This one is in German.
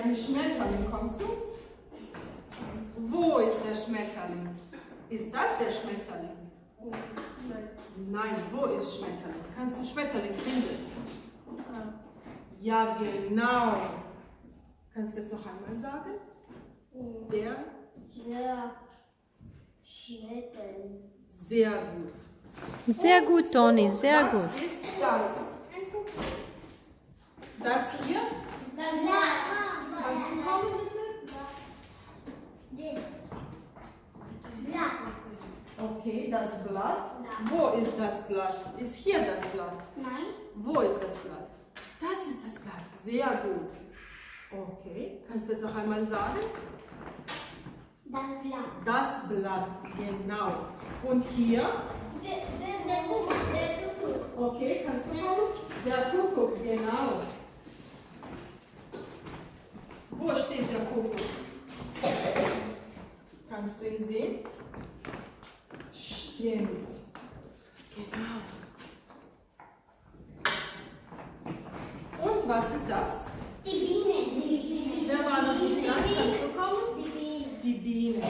ein Schmetterling. Kommst du? Wo ist der Schmetterling? Ist das der Schmetterling? Nein, wo ist Schmetterling? Kannst du Schmetterling finden? Ja, genau. Kannst du das noch einmal sagen? Der? Ja. Schmetterling. Sehr gut. Sehr gut, Toni, sehr Was gut. ist das? Das hier? Das Blatt. Kannst du kommen, bitte? Blatt. Okay, das Blatt. Wo ist das Blatt? Ist hier das Blatt? Nein. Wo ist das Blatt? Das ist das Blatt. Sehr gut. Okay, kannst du das noch einmal sagen? Das Blatt. Das Blatt, genau. Und hier? Der Kuckuck. Okay, kannst du kommen? Der Kuckuck, genau. Wo steht der Kuckuck? Kannst du ihn sehen? Stimmt. Genau. Und was ist das? Die Biene. Wer war noch nicht da? Kannst du kommen? Die Biene. Die Biene.